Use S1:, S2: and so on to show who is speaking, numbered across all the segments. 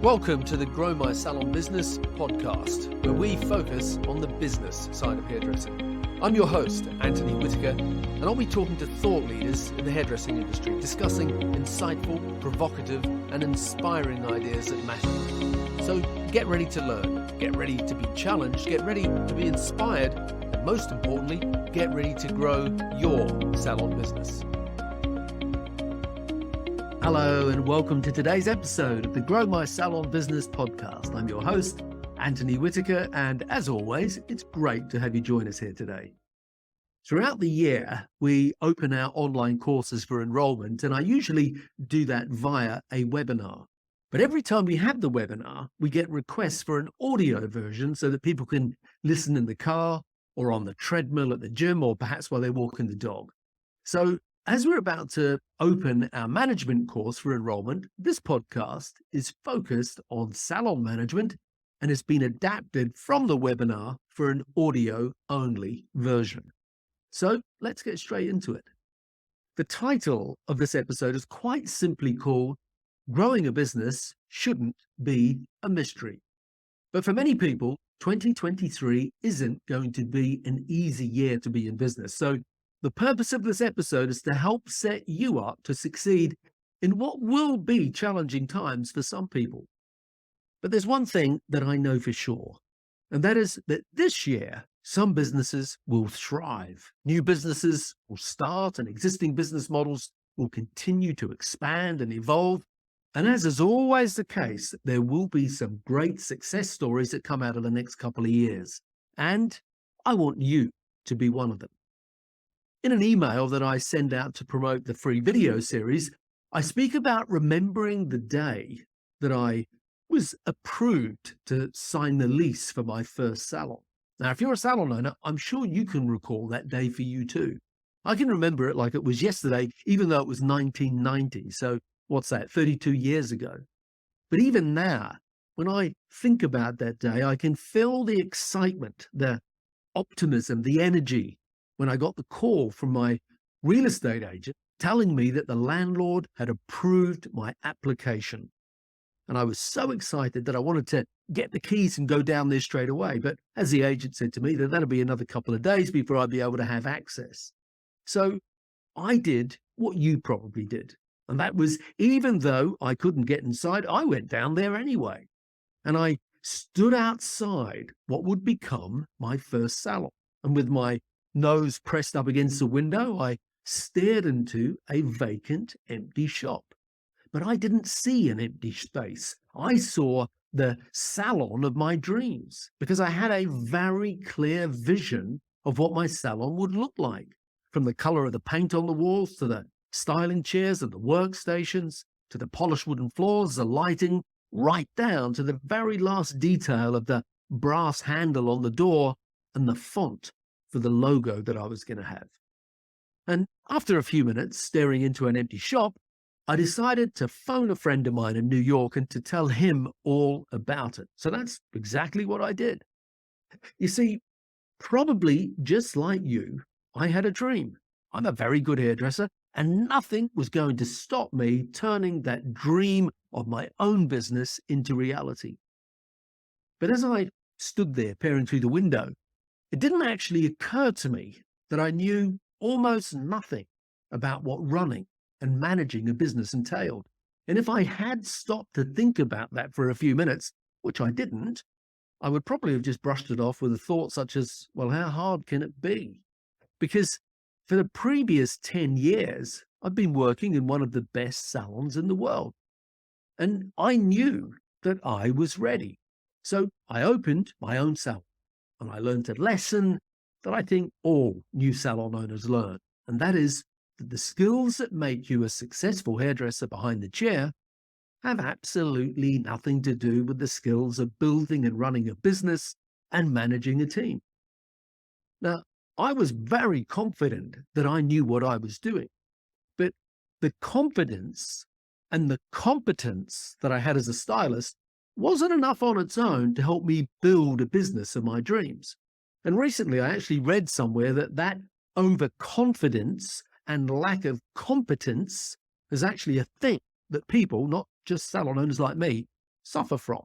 S1: Welcome to the Grow My Salon Business podcast, where we focus on the business side of hairdressing. I'm your host, Anthony Whitaker, and I'll be talking to thought leaders in the hairdressing industry, discussing insightful, provocative, and inspiring ideas that matter. So get ready to learn, get ready to be challenged, get ready to be inspired, and most importantly, get ready to grow your salon business. Hello and welcome to today's episode of the Grow My Salon Business podcast. I'm your host, Anthony Whitaker, and as always, it's great to have you join us here today. Throughout the year, we open our online courses for enrollment, and I usually do that via a webinar. But every time we have the webinar, we get requests for an audio version so that people can listen in the car or on the treadmill at the gym or perhaps while they're walking the dog. So as we're about to open our management course for enrollment, this podcast is focused on salon management and has been adapted from the webinar for an audio-only version. So let's get straight into it. The title of this episode is quite simply called Growing a Business Shouldn't Be a Mystery. But for many people, 2023 isn't going to be an easy year to be in business. So the purpose of this episode is to help set you up to succeed in what will be challenging times for some people. But there's one thing that I know for sure, and that is that this year, some businesses will thrive. New businesses will start and existing business models will continue to expand and evolve. And as is always the case, there will be some great success stories that come out of the next couple of years. And I want you to be one of them. In an email that I send out to promote the free video series, I speak about remembering the day that I was approved to sign the lease for my first salon. Now, if you're a salon owner, I'm sure you can recall that day for you too. I can remember it like it was yesterday, even though it was 1990. So what's that, 32 years ago? But even now, when I think about that day, I can feel the excitement, the optimism, the energy, when I got the call from my real estate agent telling me that the landlord had approved my application. And I was so excited that I wanted to get the keys and go down there straight away. But as the agent said to me, that that'll be another couple of days before I'd be able to have access. So I did what you probably did. And that was, even though I couldn't get inside, I went down there anyway. And I stood outside what would become my first salon. And with my nose pressed up against the window, I stared into a vacant, empty shop. But I didn't see an empty space. I saw the salon of my dreams because I had a very clear vision of what my salon would look like, from the color of the paint on the walls to the styling chairs and the workstations, to the polished wooden floors, the lighting, right down to the very last detail of the brass handle on the door and the font for the logo that I was going to have. And after a few minutes staring into an empty shop, I decided to phone a friend of mine in New York and to tell him all about it. So that's exactly what I did. You see, probably just like you, I had a dream. I'm a very good hairdresser, and nothing was going to stop me turning that dream of my own business into reality. But as I stood there peering through the window, it didn't actually occur to me that I knew almost nothing about what running and managing a business entailed. And if I had stopped to think about that for a few minutes, which I didn't, I would probably have just brushed it off with a thought such as, well, how hard can it be? Because for the previous 10 years, I've been working in one of the best salons in the world. And I knew that I was ready. So I opened my own salon. And I learned a lesson that I think all new salon owners learn, and that is that the skills that make you a successful hairdresser behind the chair have absolutely nothing to do with the skills of building and running a business and managing a team. Now, I was very confident that I knew what I was doing, but the confidence and the competence that I had as a stylist wasn't enough on its own to help me build a business of my dreams. And recently I actually read somewhere that overconfidence and lack of competence is actually a thing that people, not just salon owners like me, suffer from.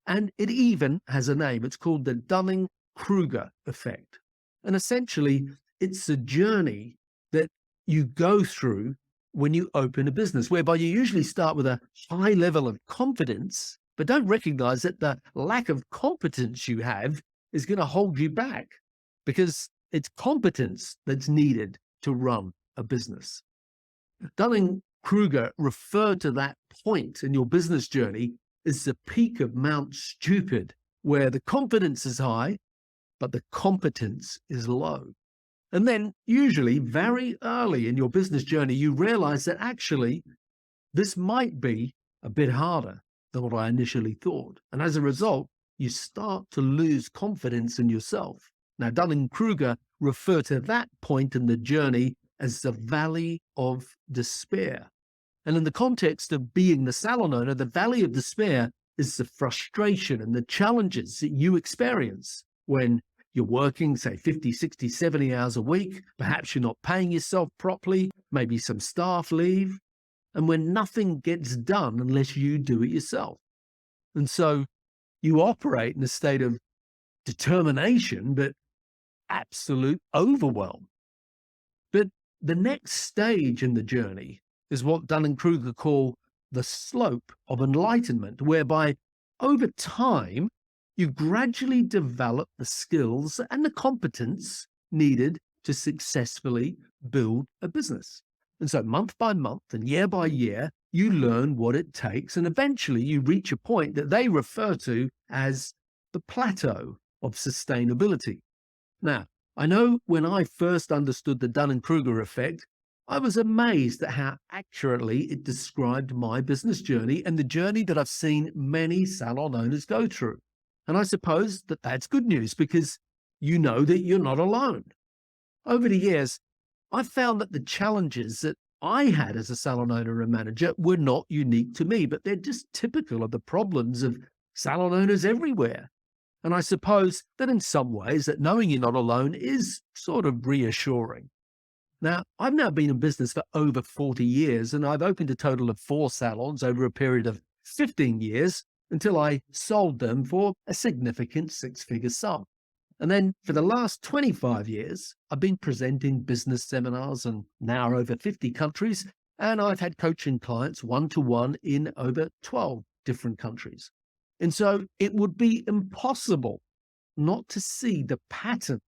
S1: And it even has a name. It's called the Dunning-Kruger effect. And essentially, it's a journey that you go through when you open a business, whereby you usually start with a high level of confidence, but don't recognize that the lack of competence you have is going to hold you back, because it's competence that's needed to run a business. Dunning-Kruger referred to that point in your business journey as the peak of Mount Stupid, where the confidence is high, but the competence is low. And then usually very early in your business journey, you realize that actually this might be a bit harder than what I initially thought. And as a result, you start to lose confidence in yourself. Now, Dunning-Kruger referred to that point in the journey as the valley of despair. And in the context of being the salon owner, the valley of despair is the frustration and the challenges that you experience when you're working, say, 50, 60, 70 hours a week. Perhaps you're not paying yourself properly, maybe some staff leave, and when nothing gets done unless you do it yourself. And so you operate in a state of determination, but absolute overwhelm. But the next stage in the journey is what Dunning-Kruger call the slope of enlightenment, whereby over time, you gradually develop the skills and the competence needed to successfully build a business. And so month by month and year by year, you learn what it takes, and eventually you reach a point that they refer to as the plateau of sustainability. Now, I know when I first understood the Dunning-Kruger effect, I was amazed at how accurately it described my business journey and the journey that I've seen many salon owners go through. And I suppose that that's good news, because you know that you're not alone. Over the years, I've found that the challenges that I had as a salon owner and manager were not unique to me, but they're just typical of the problems of salon owners everywhere. And I suppose that in some ways that knowing you're not alone is sort of reassuring. Now, I've now been in business for over 40 years, and I've opened a total of 4 salons over a period of 15 years until I sold them for a significant 6-figure sum. And then for the last 25 years, I've been presenting business seminars in now over 50 countries, and I've had coaching clients one-to-one in over 12 different countries. And so it would be impossible not to see the pattern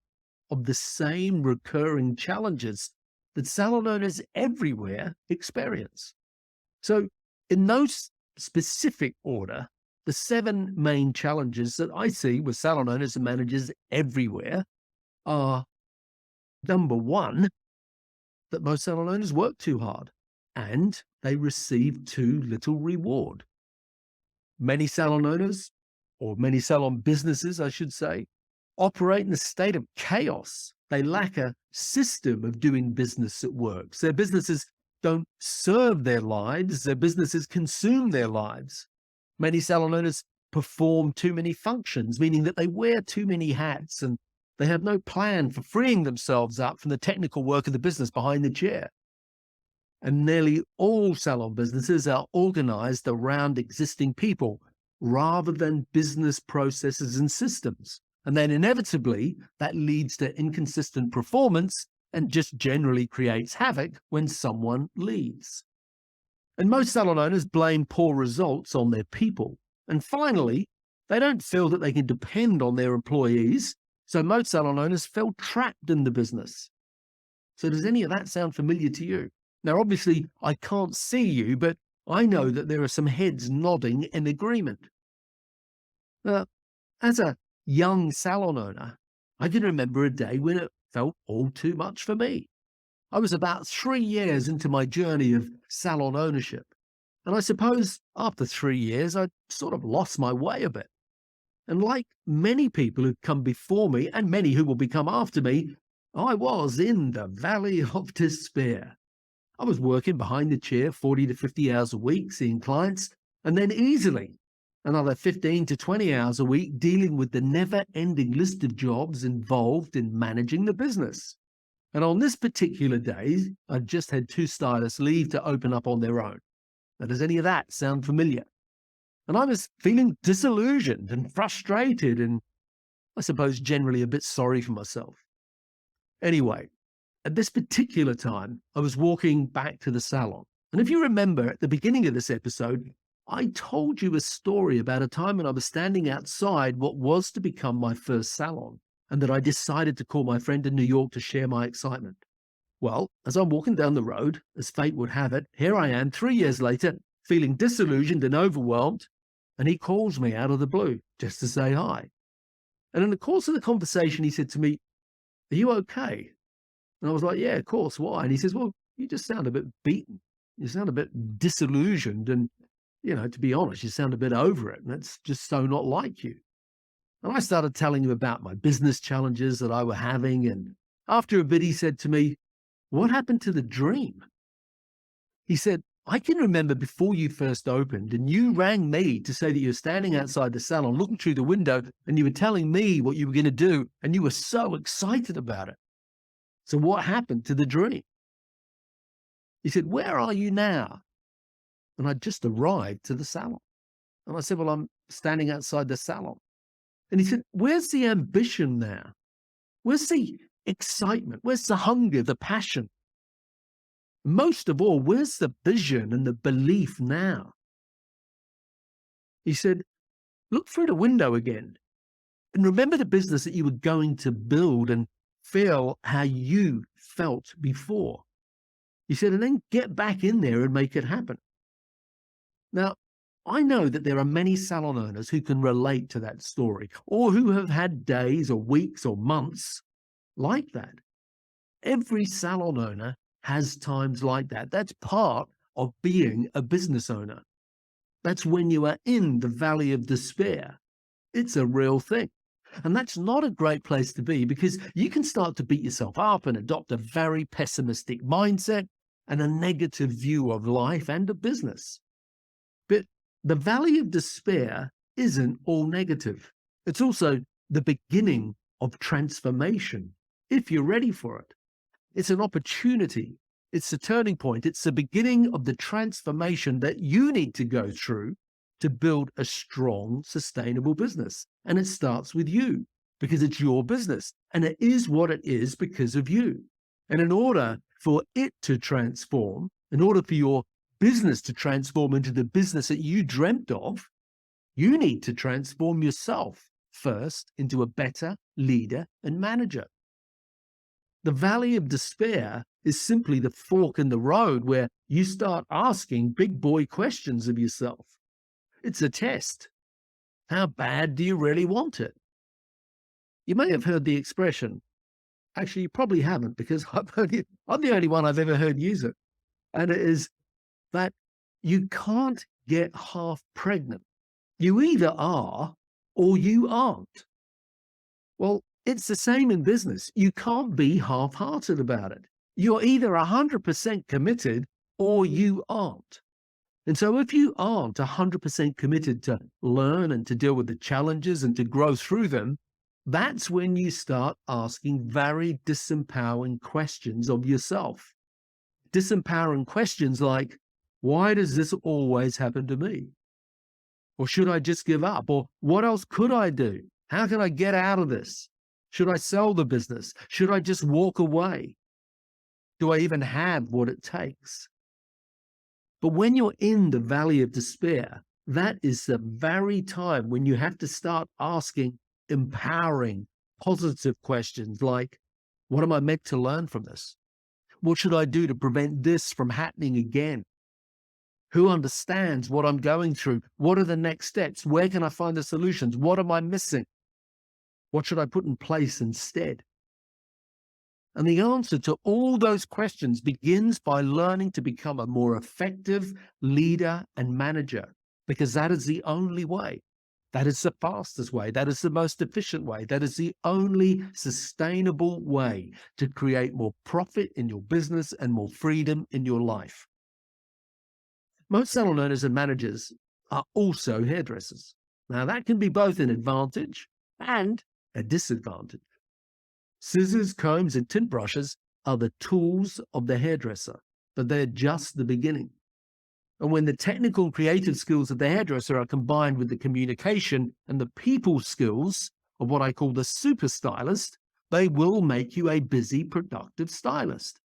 S1: of the same recurring challenges that salon owners everywhere experience. So in no specific order, the 7 main challenges that I see with salon owners and managers everywhere are: number 1, that most salon owners work too hard and they receive too little reward. Many salon owners, or many salon businesses, I should say, operate in a state of chaos. They lack a system of doing business that works. Their businesses don't serve their lives. Their businesses consume their lives. Many salon owners perform too many functions, meaning that they wear too many hats and they have no plan for freeing themselves up from the technical work of the business behind the chair. And nearly all salon businesses are organized around existing people rather than business processes and systems. And then inevitably, that leads to inconsistent performance and just generally creates havoc when someone leaves. And most salon owners blame poor results on their people. And finally, they don't feel that they can depend on their employees, so most salon owners feel trapped in the business. So does any of that sound familiar to you? Now, obviously, I can't see you, but I know that there are some heads nodding in agreement. Now, as a young salon owner, I can remember a day when it felt all too much for me. I was about 3 years into my journey of salon ownership. And I suppose after 3 years, I sort of lost my way a bit. And like many people who've come before me and many who will become after me, I was in the valley of despair. I was working behind the chair 40 to 50 hours a week, seeing clients, and then easily another 15 to 20 hours a week dealing with the never-ending list of jobs involved in managing the business. And on this particular day, I just had 2 stylists leave to open up on their own. Now, does any of that sound familiar? And I was feeling disillusioned and frustrated and I suppose generally a bit sorry for myself. Anyway, at this particular time, I was walking back to the salon. And if you remember at the beginning of this episode, I told you a story about a time when I was standing outside what was to become my first salon, and that I decided to call my friend in New York to share my excitement. Well, as I'm walking down the road, as fate would have it, here I am 3 years later, feeling disillusioned and overwhelmed, and he calls me out of the blue just to say hi. And in the course of the conversation, he said to me, "Are you okay?" And I was like, "Yeah, of course. Why?" And he says, "Well, you just sound a bit beaten. You sound a bit disillusioned. And, to be honest, you sound a bit over it. And that's just so not like you." And I started telling him about my business challenges that I were having. And after a bit, he said to me, "What happened to the dream?" He said, "I can remember before you first opened and you rang me to say that you were standing outside the salon looking through the window and you were telling me what you were going to do. And you were so excited about it. So what happened to the dream?" He said, "Where are you now?" And I'd just arrived to the salon. And I said, "Well, I'm standing outside the salon." And he said, "Where's the ambition now? Where's the excitement? Where's the hunger, the passion? Most of all, where's the vision and the belief now?" He said, "Look through the window again and remember the business that you were going to build and feel how you felt before." He said, "And then get back in there and make it happen." Now, I know that there are many salon owners who can relate to that story or who have had days or weeks or months like that. Every salon owner has times like that. That's part of being a business owner. That's when you are in the valley of despair. It's a real thing. And that's not a great place to be because you can start to beat yourself up and adopt a very pessimistic mindset and a negative view of life and of business. But the valley of despair isn't all negative. It's also the beginning of transformation if you're ready for it. It's an opportunity. It's a turning point. It's the beginning of the transformation that you need to go through to build a strong, sustainable business. And it starts with you because it's your business and it is what it is because of you. And in order for it to transform, in order for your business to transform into the business that you dreamt of, you need to transform yourself first into a better leader and manager. The valley of despair is simply the fork in the road where you start asking big boy questions of yourself. It's a test. How bad do you really want it? You may have heard the expression. Actually, you probably haven't because I'm the only one I've ever heard use it. And it is that you can't get half pregnant. You either are or you aren't. Well, it's the same in business. You can't be half-hearted about it. You're either 100% committed or you aren't. And so if you aren't 100% committed to learn and to deal with the challenges and to grow through them, that's when you start asking very disempowering questions of yourself. Disempowering questions like, why does this always happen to me? Or should I just give up? Or what else could I do? How can I get out of this? Should I sell the business? Should I just walk away? Do I even have what it takes? But when you're in the valley of despair, that is the very time when you have to start asking empowering, positive questions like, what am I meant to learn from this? What should I do to prevent this from happening again? Who understands what I'm going through? What are the next steps? Where can I find the solutions? What am I missing? What should I put in place instead? And the answer to all those questions begins by learning to become a more effective leader and manager, because that is the only way. That is the fastest way. That is the most efficient way. That is the only sustainable way to create more profit in your business and more freedom in your life. Most salon owners and managers are also hairdressers. Now, that can be both an advantage and a disadvantage. Scissors, combs, and tint brushes are the tools of the hairdresser, but they're just the beginning. And when the technical and creative skills of the hairdresser are combined with the communication and the people skills of what I call the super stylist, they will make you a busy, productive stylist.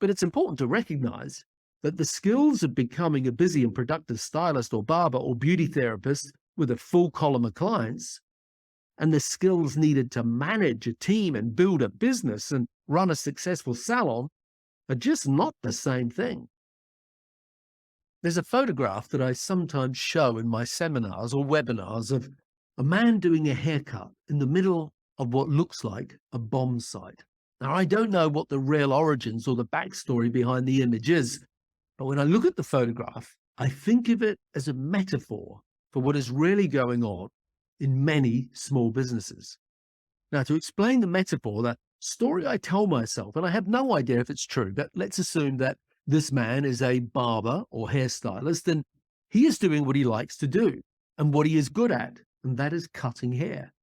S1: But it's important to recognize that the skills of becoming a busy and productive stylist or barber or beauty therapist with a full column of clients and the skills needed to manage a team and build a business and run a successful salon are just not the same thing. There's a photograph that I sometimes show in my seminars or webinars of a man doing a haircut in the middle of what looks like a bomb site. Now, I don't know what the real origins or the backstory behind the image is, but when I look at the photograph, I think of it as a metaphor for what is really going on in many small businesses. Now, to explain the metaphor, that story I tell myself, and I have no idea if it's true, but let's assume that this man is a barber or hairstylist, and he is doing what he likes to do and what he is good at, and that is cutting hair.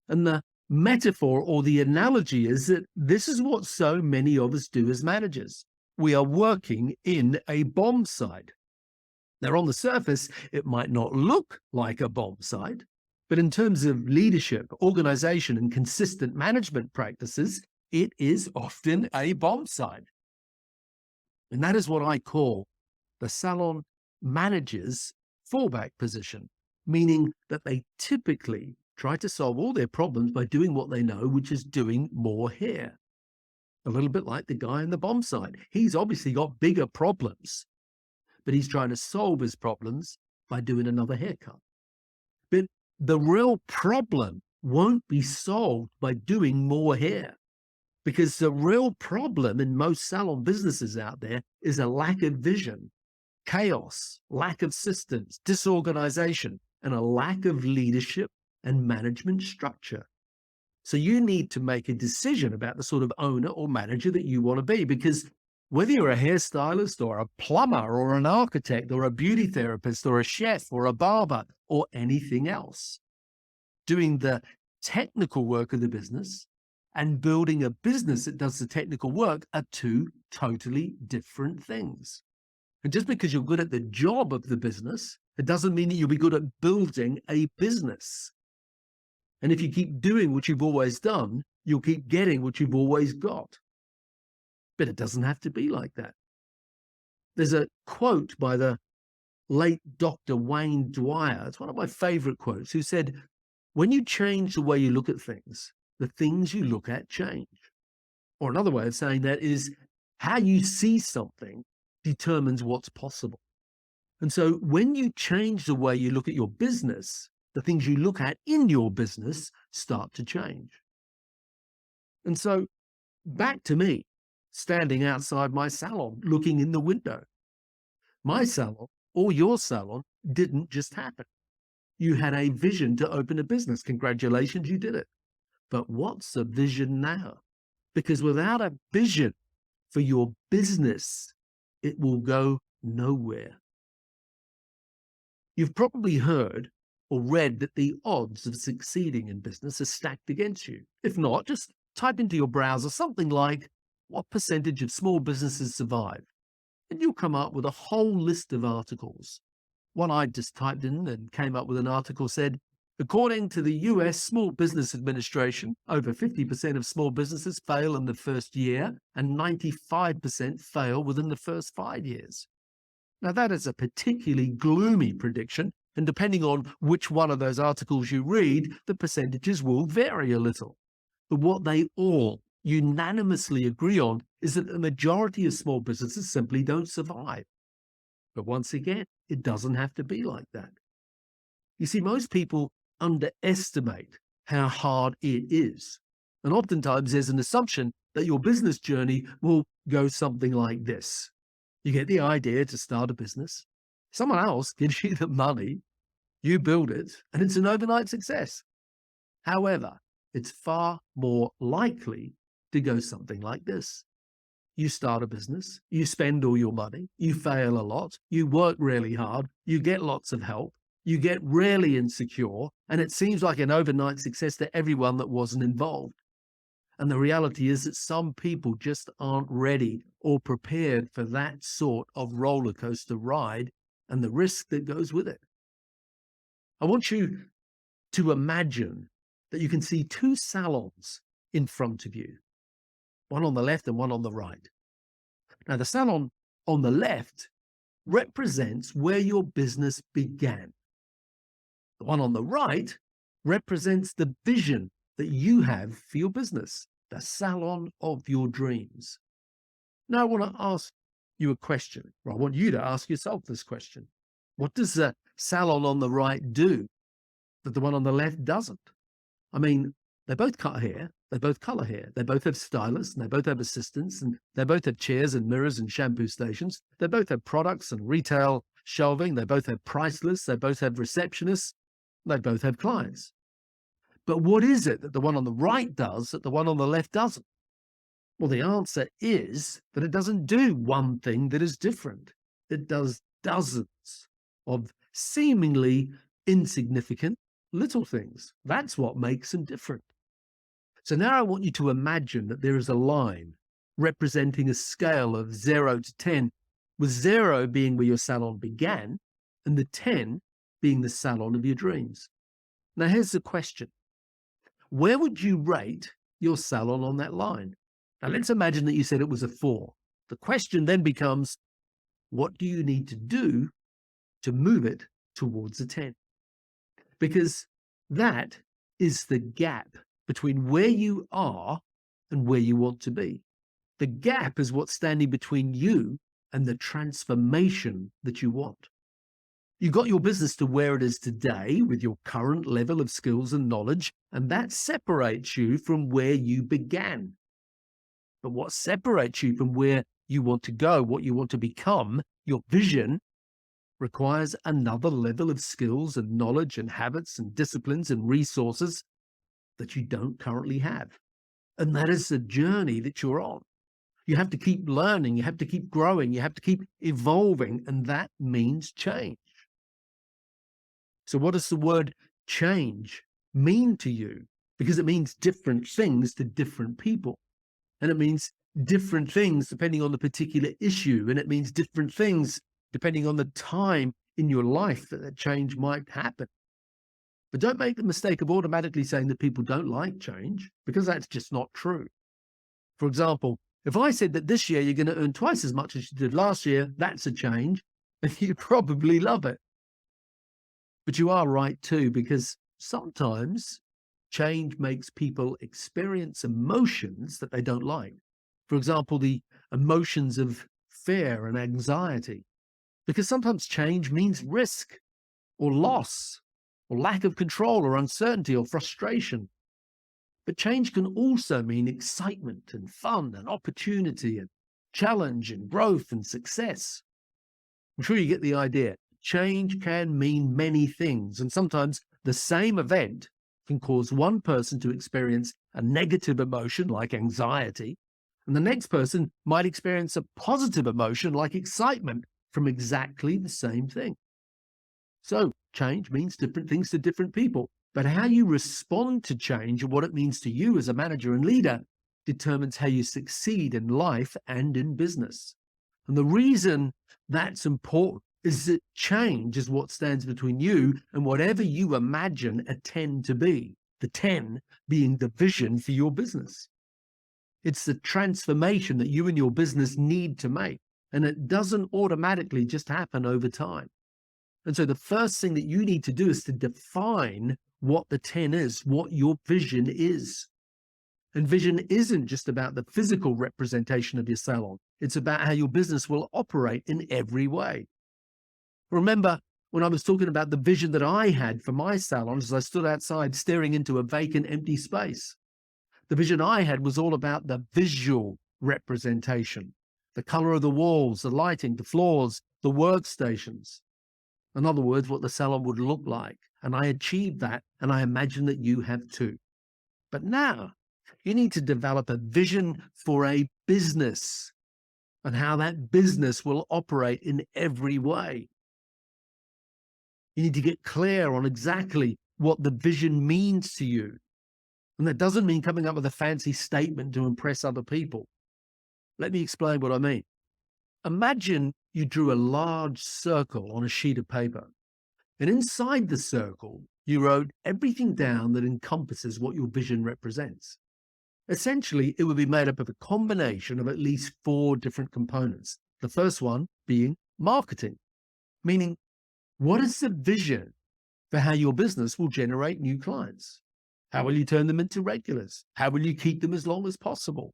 S1: And the metaphor or the analogy is that this is what so many of us do as managers. We are working in a bomb site. Now, on the surface, it might not look like a bomb site, but in terms of leadership, organization, and consistent management practices, it is often a bomb site. And that is what I call the salon manager's fallback position, meaning that they typically try to solve all their problems by doing what they know, which is doing more hair. A little bit like the guy in the bomb site. He's obviously got bigger problems, but he's trying to solve his problems by doing another haircut. But the real problem won't be solved by doing more hair, because the real problem in most salon businesses out there is a lack of vision, chaos, lack of systems, disorganization, and a lack of leadership and management structure. So you need to make a decision about the sort of owner or manager that you want to be, because whether you're a hairstylist or a plumber or an architect or a beauty therapist or a chef or a barber or anything else, doing the technical work of the business and building a business that does the technical work are two totally different things. And just because you're good at the job of the business, it doesn't mean that you'll be good at building a business. And if you keep doing what you've always done, you'll keep getting what you've always got. But it doesn't have to be like that. There's a quote by the late Dr. Wayne Dwyer. It's one of my favorite quotes, who said, "When you change the way you look at things, the things you look at change." Or another way of saying that is, how you see something determines what's possible. And so when you change the way you look at your business, the things you look at in your business start to change. And so back to me, standing outside my salon, looking in the window. My salon or your salon didn't just happen. You had a vision to open a business. Congratulations, you did it. But what's the vision now? Because without a vision for your business, it will go nowhere. You've probably heard or read that the odds of succeeding in business are stacked against you. If not, just type into your browser something like, "What percentage of small businesses survive?" And you'll come up with a whole list of articles. One I just typed in and came up with an article said, according to the US Small Business Administration, over 50% of small businesses fail in the first year and 95% fail within the first 5 years. Now, that is a particularly gloomy prediction, and depending on which one of those articles you read, the percentages will vary a little. But what they all unanimously agree on is that the majority of small businesses simply don't survive. But once again, it doesn't have to be like that. You see, most people underestimate how hard it is. And oftentimes there's an assumption that your business journey will go something like this. You get the idea to start a business. Someone else gives you the money, you build it, and it's an overnight success. However, it's far more likely to go something like this. You start a business, you spend all your money, you fail a lot, you work really hard, you get lots of help, you get really insecure, and it seems like an overnight success to everyone that wasn't involved. And the reality is that some people just aren't ready or prepared for that sort of roller coaster ride and the risk that goes with it. I want you to imagine that you can see two salons in front of you, one on the left and one on the right. Now, the salon on the left represents where your business began. The one on the right represents the vision that you have for your business, the salon of your dreams. Now, I want to ask you a question, or I want you to ask yourself this question. What does the salon on the right do that the one on the left doesn't? I mean, they both cut hair, they both color hair, they both have stylists, and they both have assistants, and they both have chairs and mirrors and shampoo stations. They both have products and retail shelving. They both have price lists. They both have receptionists. They both have clients. But what is it that the one on the right does that the one on the left doesn't? Well, the answer is that it doesn't do one thing that is different. It does dozens of seemingly insignificant little things. That's what makes them different. So now I want you to imagine that there is a line representing a scale of 0 to 10, with 0 being where your salon began and the 10 being the salon of your dreams. Now, here's the question. Where would you rate your salon on that line? Now, let's imagine that you said it was a 4. The question then becomes, what do you need to do to move it towards a 10? Because that is the gap between where you are and where you want to be. The gap is what's standing between you and the transformation that you want. You got your business to where it is today with your current level of skills and knowledge, and that separates you from where you began. But what separates you from where you want to go, what you want to become, your vision, requires another level of skills and knowledge and habits and disciplines and resources that you don't currently have. And that is the journey that you're on. You have to keep learning, you have to keep growing, you have to keep evolving, and that means change. So what does the word change mean to you? Because it means different things to different people. And it means different things depending on the particular issue. And it means different things depending on the time in your life that change might happen. But don't make the mistake of automatically saying that people don't like change, because that's just not true. For example, if I said that this year you're going to earn twice as much as you did last year, that's a change, and you probably love it. But you are right too, because sometimes change makes people experience emotions that they don't like. For example, the emotions of fear and anxiety, because sometimes change means risk or loss or lack of control or uncertainty or frustration. But change can also mean excitement and fun and opportunity and challenge and growth and success. I'm sure you get the idea. Change can mean many things, and sometimes the same event can cause one person to experience a negative emotion like anxiety, and the next person might experience a positive emotion like excitement from exactly the same thing. So change means different things to different people, but how you respond to change and what it means to you as a manager and leader determines how you succeed in life and in business. And the reason that's important is that change is what stands between you and whatever you imagine a 10 to be, the 10 being the vision for your business. It's the transformation that you and your business need to make, and it doesn't automatically just happen over time. And so the first thing that you need to do is to define what the 10 is, what your vision is. And vision isn't just about the physical representation of your salon. It's about how your business will operate in every way. Remember when I was talking about the vision that I had for my salon as I stood outside staring into a vacant, empty space? The vision I had was all about the visual representation, the color of the walls, the lighting, the floors, the workstations. In other words, what the salon would look like. And I achieved that, and I imagine that you have too. But now you need to develop a vision for a business and how that business will operate in every way. You need to get clear on exactly what the vision means to you. And that doesn't mean coming up with a fancy statement to impress other people. Let me explain what I mean. Imagine you drew a large circle on a sheet of paper, and inside the circle, you wrote everything down that encompasses what your vision represents. Essentially, it would be made up of a combination of at least 4 different components. The first one being marketing, meaning what is the vision for how your business will generate new clients? How will you turn them into regulars? How will you keep them as long as possible?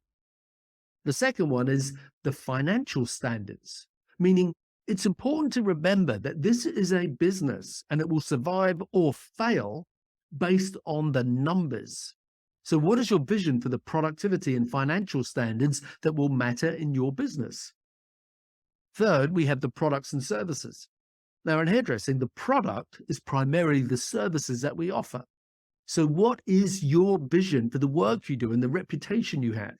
S1: The second one is the financial standards, meaning it's important to remember that this is a business and it will survive or fail based on the numbers. So what is your vision for the productivity and financial standards that will matter in your business? Third, we have the products and services. Now, in hairdressing, the product is primarily the services that we offer. So what is your vision for the work you do and the reputation you have?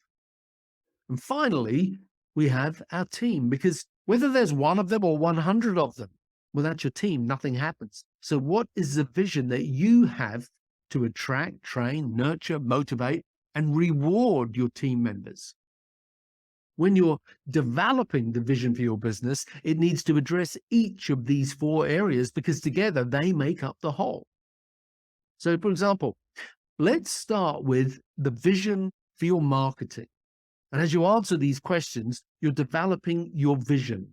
S1: And finally, we have our team, because whether there's one of them or 100 of them, without your team, nothing happens. So what is the vision that you have to attract, train, nurture, motivate, and reward your team members? When you're developing the vision for your business, it needs to address each of these 4 areas because together they make up the whole. So, for example, let's start with the vision for your marketing. And as you answer these questions, you're developing your vision.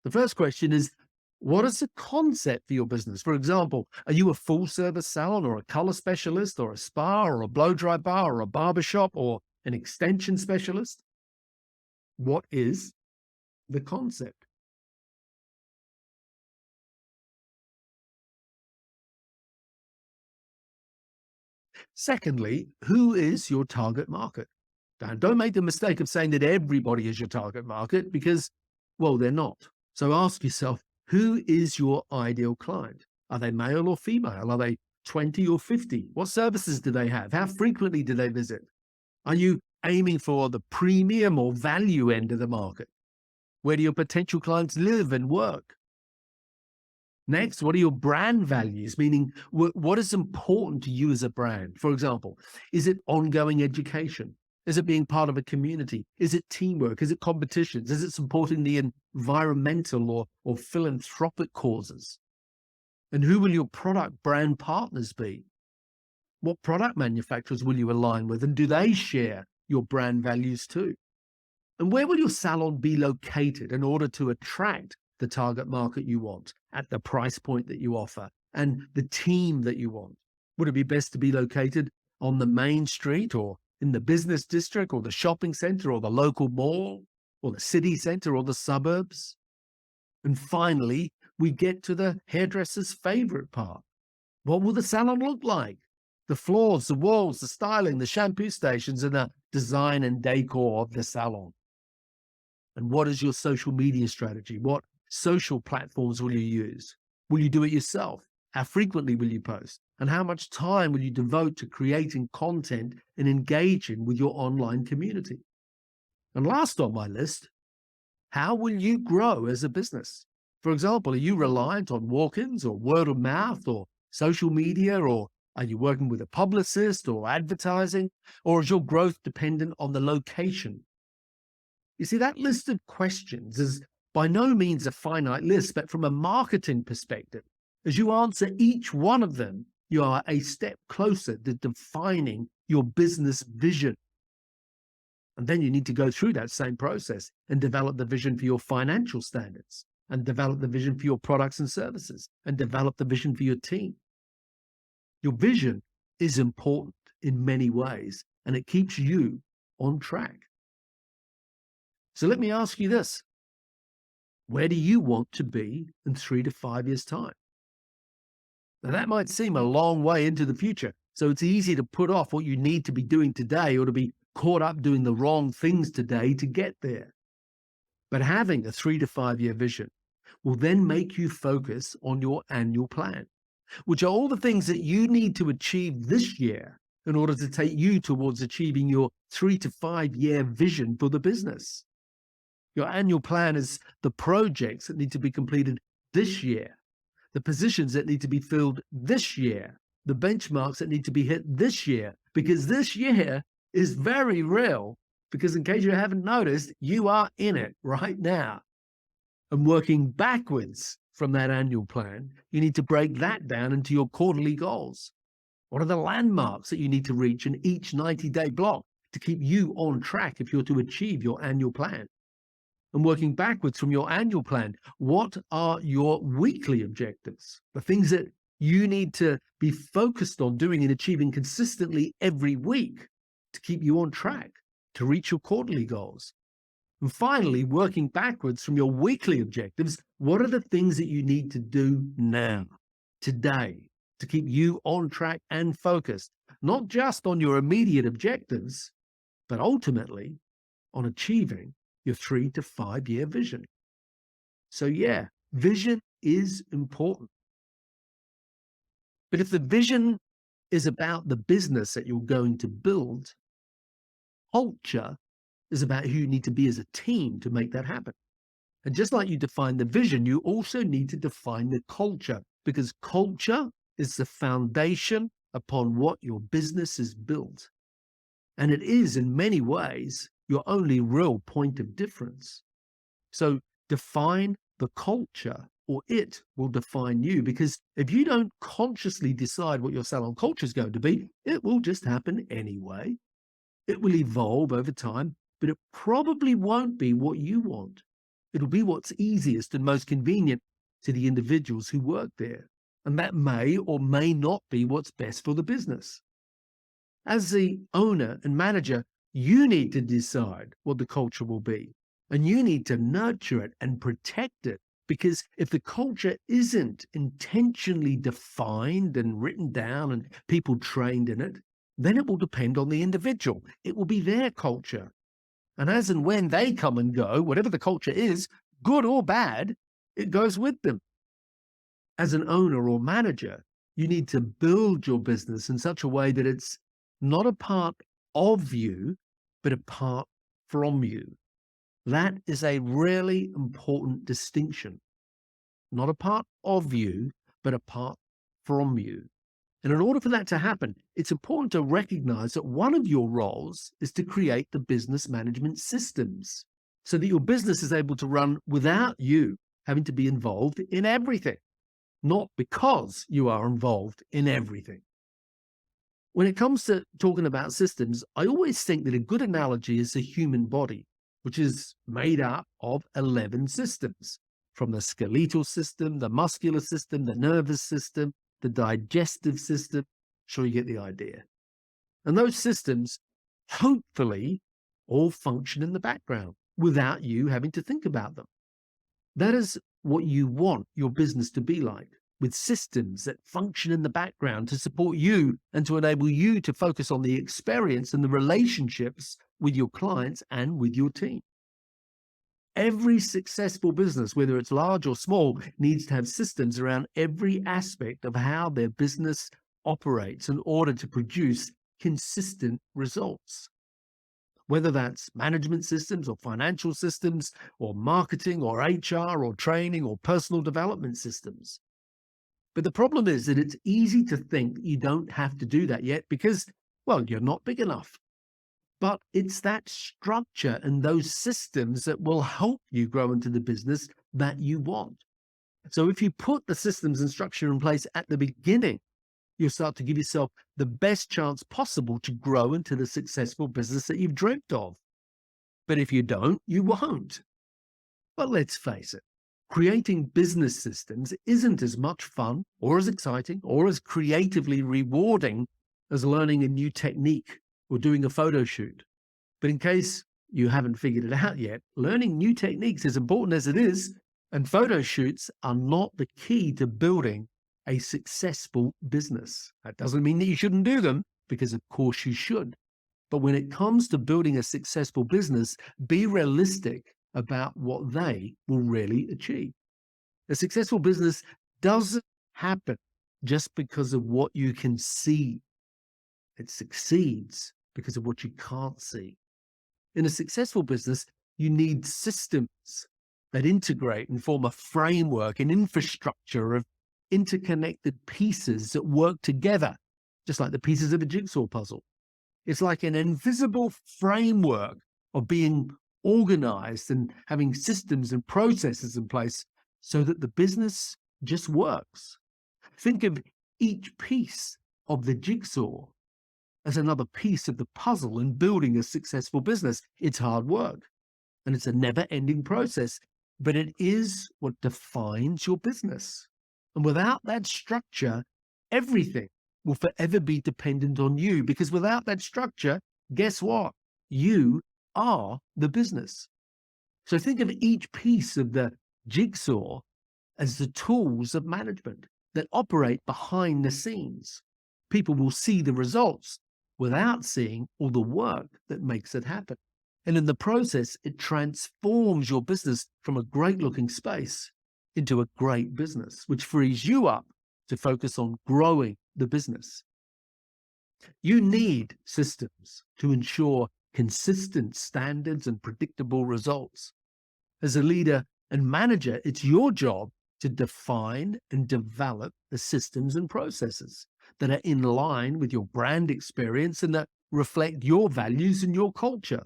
S1: The first question is, what is the concept for your business? For example, are you a full service salon or a color specialist or a spa or a blow dry bar or a barbershop or an extension specialist? What is the concept? Secondly, who is your target market? Now, don't make the mistake of saying that everybody is your target market because, well, they're not. So ask yourself, who is your ideal client? Are they male or female? Are they 20 or 50? What services do they have? How frequently do they visit? Are you aiming for the premium or value end of the market? Where do your potential clients live and work? Next, what are your brand values? Meaning, what is important to you as a brand? For example, is it ongoing education? Is it being part of a community? Is it teamwork? Is it competitions? Is it supporting the environmental or philanthropic causes? And who will your product brand partners be? What product manufacturers will you align with? And do they share your brand values too? And where will your salon be located in order to attract the target market you want at the price point that you offer and the team that you want? Would it be best to be located on the main street or in the business district or the shopping center or the local mall or the city center or the suburbs? And finally, we get to the hairdresser's favorite part. What will the salon look like? The floors, the walls, the styling, the shampoo stations, and the design and decor of the salon. And what is your social media strategy? What social platforms will you use? Will you do it yourself? How frequently will you post? And how much time will you devote to creating content and engaging with your online community? And last on my list, how will you grow as a business? For example, are you reliant on walk-ins or word of mouth or social media, or are you working with a publicist or advertising, or is your growth dependent on the location? You see, that list of questions is by no means a finite list, but from a marketing perspective, as you answer each one of them, you are a step closer to defining your business vision. And then you need to go through that same process and develop the vision for your financial standards, and develop the vision for your products and services, and develop the vision for your team. Your vision is important in many ways, and it keeps you on track. So let me ask you this. Where do you want to be in 3 to 5 years' time? Now, that might seem a long way into the future, so it's easy to put off what you need to be doing today or to be caught up doing the wrong things today to get there. But having a 3 to 5 year vision will then make you focus on your annual plan, which are all the things that you need to achieve this year in order to take you towards achieving your 3 to 5 year vision for the business. Your annual plan is the projects that need to be completed this year, the positions that need to be filled this year, the benchmarks that need to be hit this year, because this year is very real. Because in case you haven't noticed, you are in it right now. And working backwards from that annual plan, you need to break that down into your quarterly goals. What are the landmarks that you need to reach in each 90-day block to keep you on track if you're to achieve your annual plan? And working backwards from your annual plan, what are your weekly objectives? The things that you need to be focused on doing and achieving consistently every week to keep you on track to reach your quarterly goals. And finally, working backwards from your weekly objectives, what are the things that you need to do now, today, to keep you on track and focused, not just on your immediate objectives, but ultimately on achieving your 3 to 5 year vision. So yeah, vision is important. But if the vision is about the business that you're going to build, culture is about who you need to be as a team to make that happen. And just like you define the vision, you also need to define the culture, because culture is the foundation upon what your business is built. And it is, in many ways, your only real point of difference. So define the culture, or it will define you. Because if you don't consciously decide what your salon culture is going to be, it will just happen anyway. It will evolve over time, but it probably won't be what you want. It'll be what's easiest and most convenient to the individuals who work there. And that may or may not be what's best for the business. As the owner and manager, you need to decide what the culture will be. And you need to nurture it and protect it. Because if the culture isn't intentionally defined and written down and people trained in it, then it will depend on the individual. It will be their culture. And as and when they come and go, whatever the culture is, good or bad, it goes with them. As an owner or manager, you need to build your business in such a way that it's not a part of you, but a part from you. That is a really important distinction. Not a part of you, but a part from you. And in order for that to happen, it's important to recognize that one of your roles is to create the business management systems so that your business is able to run without you having to be involved in everything, not because you are involved in everything. When it comes to talking about systems, I always think that a good analogy is the human body, which is made up of 11 systems, from the skeletal system, the muscular system, the nervous system, the digestive system. Sure, you get the idea. And those systems, hopefully, all function in the background without you having to think about them. That is what you want your business to be like, with systems that function in the background to support you and to enable you to focus on the experience and the relationships with your clients and with your team. Every successful business, whether it's large or small, needs to have systems around every aspect of how their business operates in order to produce consistent results. Whether that's management systems or financial systems or marketing or HR or training or personal development systems. But the problem is that it's easy to think you don't have to do that yet because, well, you're not big enough. But it's that structure and those systems that will help you grow into the business that you want. So if you put the systems and structure in place at the beginning, you'll start to give yourself the best chance possible to grow into the successful business that you've dreamt of. But if you don't, you won't. But let's face it, creating business systems isn't as much fun or as exciting or as creatively rewarding as learning a new technique or doing a photo shoot. But in case you haven't figured it out yet, learning new techniques, as important as it is, and photo shoots are not the key to building a successful business. That doesn't mean that you shouldn't do them, because of course you should. But when it comes to building a successful business, be realistic about what they will really achieve. A successful business doesn't happen just because of what you can see. It succeeds because of what you can't see. In a successful business, you need systems that integrate and form a framework, an infrastructure of interconnected pieces that work together, just like the pieces of a jigsaw puzzle. It's like an invisible framework of being organized and having systems and processes in place so that the business just works. Think of each piece of the jigsaw as another piece of the puzzle in building a successful business. It's hard work and it's a never ending process, but it is what defines your business. And without that structure, everything will forever be dependent on you, because without that structure, guess what? You are the business. So think of each piece of the jigsaw as the tools of management that operate behind the scenes. People will see the results without seeing all the work that makes it happen. And in the process, it transforms your business from a great looking space into a great business, which frees you up to focus on growing the business. You need systems to ensure consistent standards and predictable results. As a leader and manager, it's your job to define and develop the systems and processes that are in line with your brand experience and that reflect your values and your culture.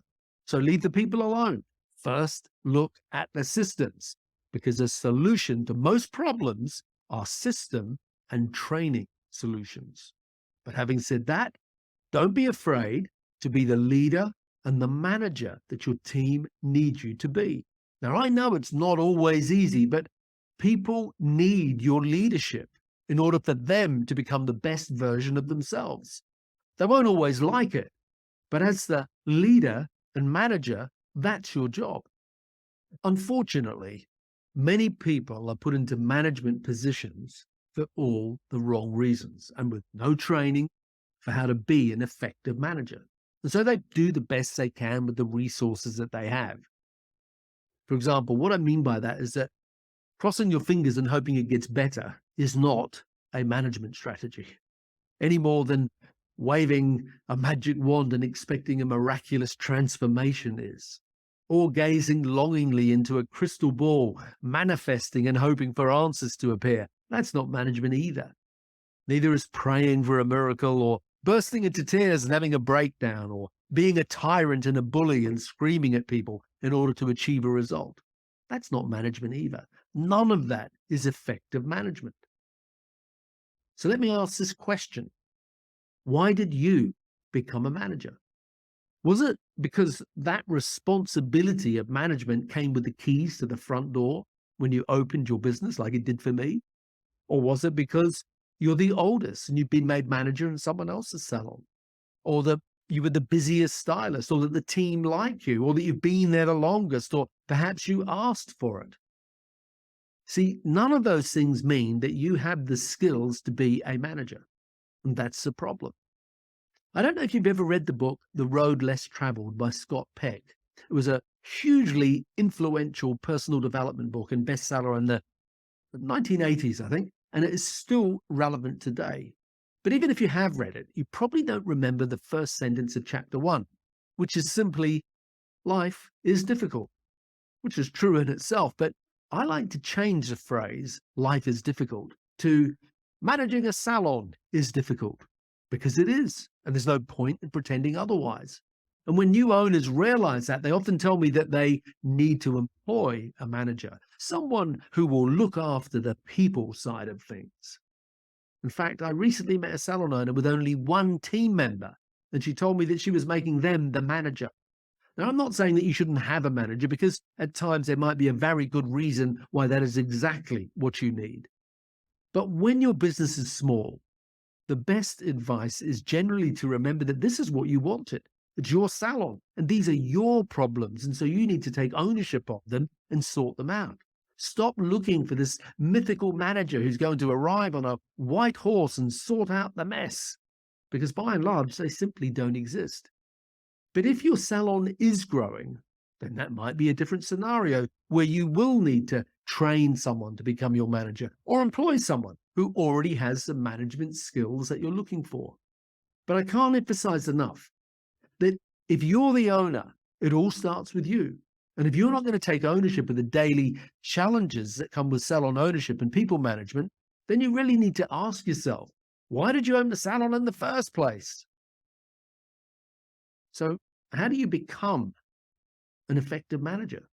S1: So leave the people alone. First, look at the systems, because a solution to most problems are system and training solutions. But having said that, don't be afraid to be the leader and the manager that your team needs you to be. Now, I know it's not always easy, but people need your leadership in order for them to become the best version of themselves. They won't always like it, but as the leader and manager, that's your job. Unfortunately, many people are put into management positions for all the wrong reasons and with no training for how to be an effective manager. And so they do the best they can with the resources that they have. For example, what I mean by that is that crossing your fingers and hoping it gets better is not a management strategy, any more than waving a magic wand and expecting a miraculous transformation is, or gazing longingly into a crystal ball, manifesting and hoping for answers to appear. That's not management either. Neither is praying for a miracle or bursting into tears and having a breakdown or being a tyrant and a bully and screaming at people in order to achieve a result. That's not management either. None of that is effective management. So let me ask this question. Why did you become a manager? Was it because that responsibility of management came with the keys to the front door when you opened your business, like it did for me? Or was it because you're the oldest and you've been made manager in someone else's salon? Or that you were the busiest stylist, or that the team like you, or that you've been there the longest, or perhaps you asked for it? See, none of those things mean that you have the skills to be a manager. And that's the problem. I don't know if you've ever read the book, The Road Less Traveled by Scott Peck. It was a hugely influential personal development book and bestseller in the 1980s, I think, and it is still relevant today. But even if you have read it, you probably don't remember the first sentence of chapter 1, which is simply, life is difficult, which is true in itself. But I like to change the phrase, life is difficult, to managing a salon is difficult, because it is, and there's no point in pretending otherwise. And when new owners realize that, they often tell me that they need to employ a manager, someone who will look after the people side of things. In fact, I recently met a salon owner with only one team member, and she told me that she was making them the manager. Now, I'm not saying that you shouldn't have a manager, because at times there might be a very good reason why that is exactly what you need. But when your business is small, the best advice is generally to remember that this is what you wanted. It's your salon, and these are your problems, and so you need to take ownership of them and sort them out. Stop looking for this mythical manager who's going to arrive on a white horse and sort out the mess, because by and large, they simply don't exist. But if your salon is growing, then that might be a different scenario where you will need to train someone to become your manager or employ someone who already has the management skills that you're looking for. But I can't emphasize enough that if you're the owner, it all starts with you. And if you're not going to take ownership of the daily challenges that come with salon ownership and people management, then you really need to ask yourself, why did you own the salon in the first place? So, how do you become an effective manager?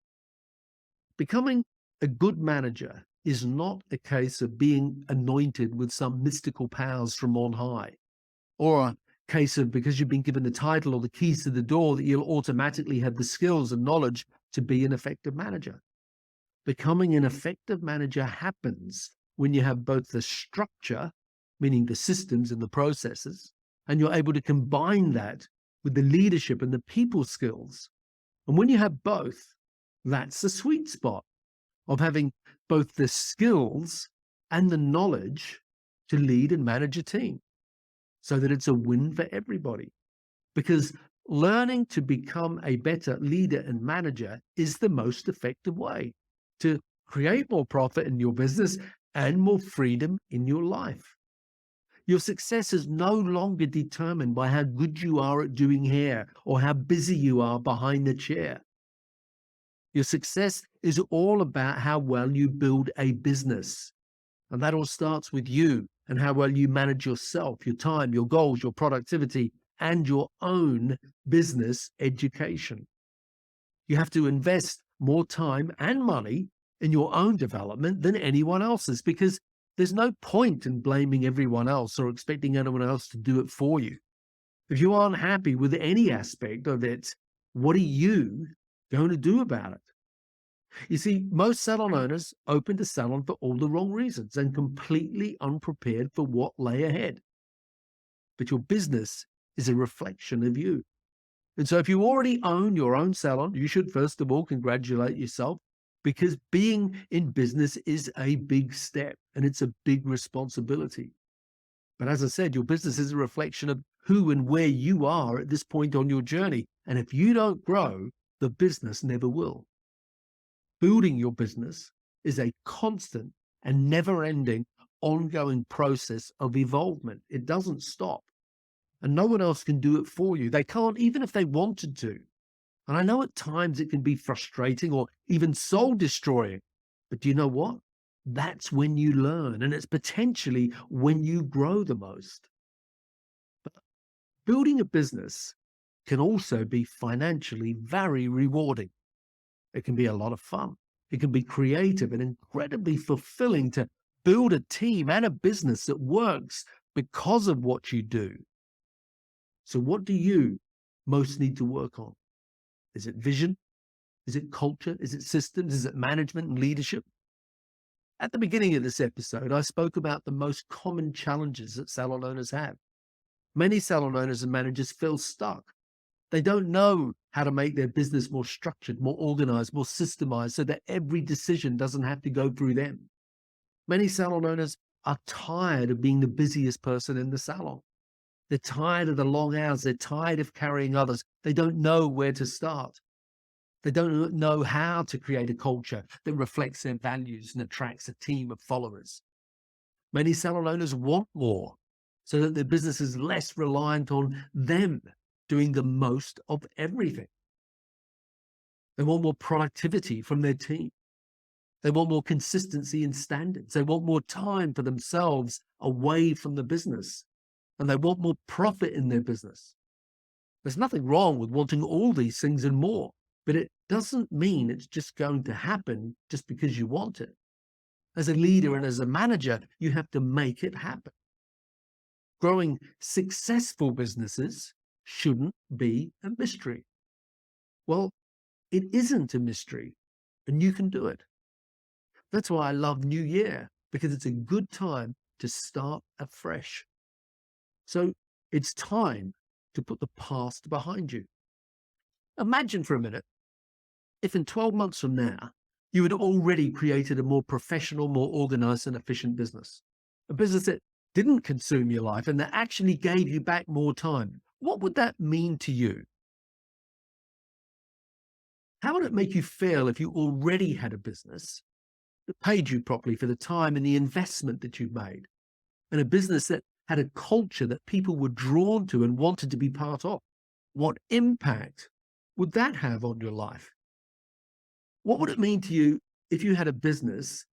S1: Becoming a good manager is not a case of being anointed with some mystical powers from on high, or a case of because you've been given the title or the keys to the door that you'll automatically have the skills and knowledge to be an effective manager. Becoming an effective manager happens when you have both the structure, meaning the systems and the processes, and you're able to combine that with the leadership and the people skills. And when you have both, that's the sweet spot of having both the skills and the knowledge to lead and manage a team so that it's a win for everybody. Because learning to become a better leader and manager is the most effective way to create more profit in your business and more freedom in your life. Your success is no longer determined by how good you are at doing hair or how busy you are behind the chair. Your success is all about how well you build a business. And that all starts with you and how well you manage yourself, your time, your goals, your productivity, and your own business education. You have to invest more time and money in your own development than anyone else's, because there's no point in blaming everyone else or expecting anyone else to do it for you. If you aren't happy with any aspect of it, what are you going to do about it? You see, most salon owners opened a salon for all the wrong reasons and completely unprepared for what lay ahead. But your business is a reflection of you. And so if you already own your own salon, you should first of all congratulate yourself, because being in business is a big step and it's a big responsibility. But as I said, your business is a reflection of who and where you are at this point on your journey. And if you don't grow, the business never will. Building your business is a constant and never-ending ongoing process of evolvement. It doesn't stop. And no one else can do it for you. They can't, even if they wanted to. And I know at times it can be frustrating or even soul-destroying. But do you know what? That's when you learn, and it's potentially when you grow the most. But building a business can also be financially very rewarding. It can be a lot of fun. It can be creative and incredibly fulfilling to build a team and a business that works because of what you do. So what do you most need to work on? Is it vision? Is it culture? Is it systems? Is it management and leadership? At the beginning of this episode, I spoke about the most common challenges that salon owners have. Many salon owners and managers feel stuck. They don't know how to make their business more structured, more organized, more systemized, so that every decision doesn't have to go through them. Many salon owners are tired of being the busiest person in the salon. They're tired of the long hours. They're tired of carrying others. They don't know where to start. They don't know how to create a culture that reflects their values and attracts a team of followers. Many salon owners want more so that their business is less reliant on them doing the most of everything. They want more productivity from their team. They want more consistency in standards. They want more time for themselves away from the business. And they want more profit in their business. There's nothing wrong with wanting all these things and more, but it doesn't mean it's just going to happen just because you want it. As a leader and as a manager, you have to make it happen. Growing successful businesses shouldn't be a mystery. Well, it isn't a mystery, and you can do it. That's why I love New Year, because it's a good time to start afresh. So it's time to put the past behind you. Imagine for a minute if in 12 months from now, you had already created a more professional, more organized and efficient business. A business that didn't consume your life and that actually gave you back more time. What would that mean to you? How would it make you feel if you already had a business that paid you properly for the time and the investment that you've made, and a business that had a culture that people were drawn to and wanted to be part of? What impact would that have on your life? What would it mean to you if you had a business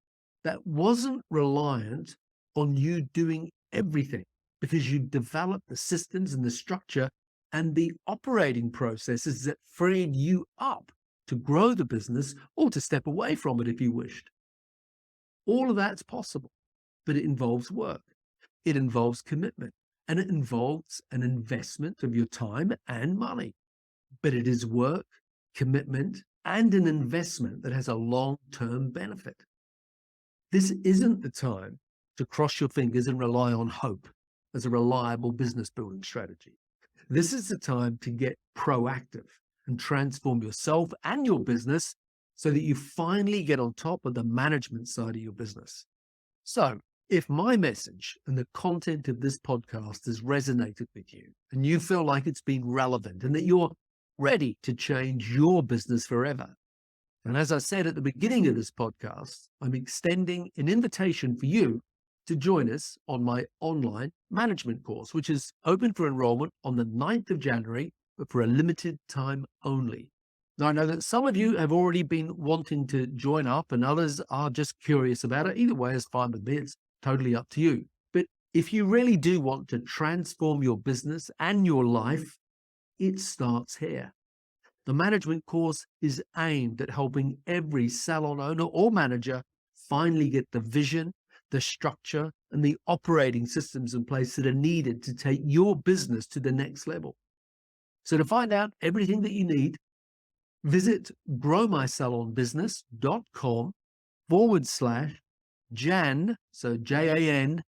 S1: that wasn't reliant on you doing everything, because you developed the systems and the structure and the operating processes that freed you up to grow the business or to step away from it if you wished. All of that's possible, but it involves work. It involves commitment, and it involves an investment of your time and money. But it is work, commitment, and an investment that has a long-term benefit. This isn't the time to cross your fingers and rely on hope as a reliable business building strategy. This is the time to get proactive and transform yourself and your business so that you finally get on top of the management side of your business. So, if my message and the content of this podcast has resonated with you and you feel like it's been relevant and that you're ready to change your business forever, and as I said at the beginning of this podcast, I'm extending an invitation for you to join us on my online management course, which is open for enrollment on the 9th of January, but for a limited time only. Now, I know that some of you have already been wanting to join up and others are just curious about it. Either way is fine with me. It's totally up to you. But if you really do want to transform your business and your life, it starts here. The management course is aimed at helping every salon owner or manager finally get the vision, the structure, and the operating systems in place that are needed to take your business to the next level. So to find out everything that you need, visit growmysalonbusiness.com/Jan, so JAN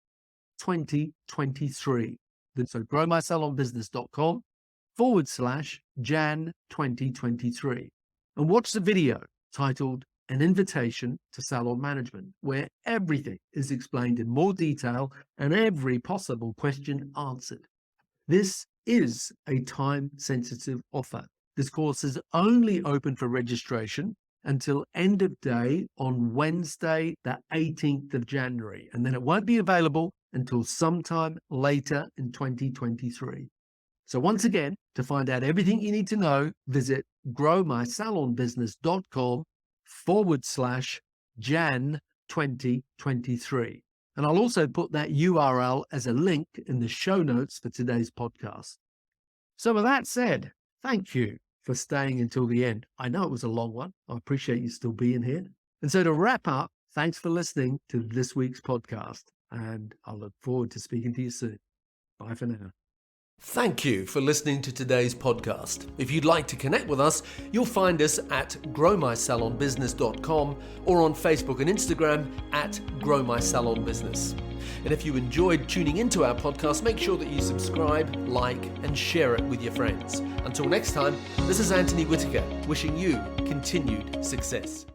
S1: 2023. So growmysalonbusiness.com/Jan 2023. And watch the video titled An Invitation to Salon Management, where everything is explained in more detail and every possible question answered. This is a time-sensitive offer. This course is only open for registration until end of day on Wednesday, the 18th of January, and then it won't be available until sometime later in 2023. So once again, to find out everything you need to know, visit growmysalonbusiness.com/Jan 2023. And I'll also put that URL as a link in the show notes for today's podcast. So with that said, thank you for staying until the end. I know it was a long one. I appreciate you still being here. And so to wrap up, thanks for listening to this week's podcast. And I look forward to speaking to you soon. Bye for now. Thank you for listening to today's podcast. If you'd like to connect with us, you'll find us at growmysalonbusiness.com or on Facebook and Instagram at growmysalonbusiness. And if you enjoyed tuning into our podcast, make sure that you subscribe, like, and share it with your friends. Until next time, this is Anthony Whitaker, wishing you continued success.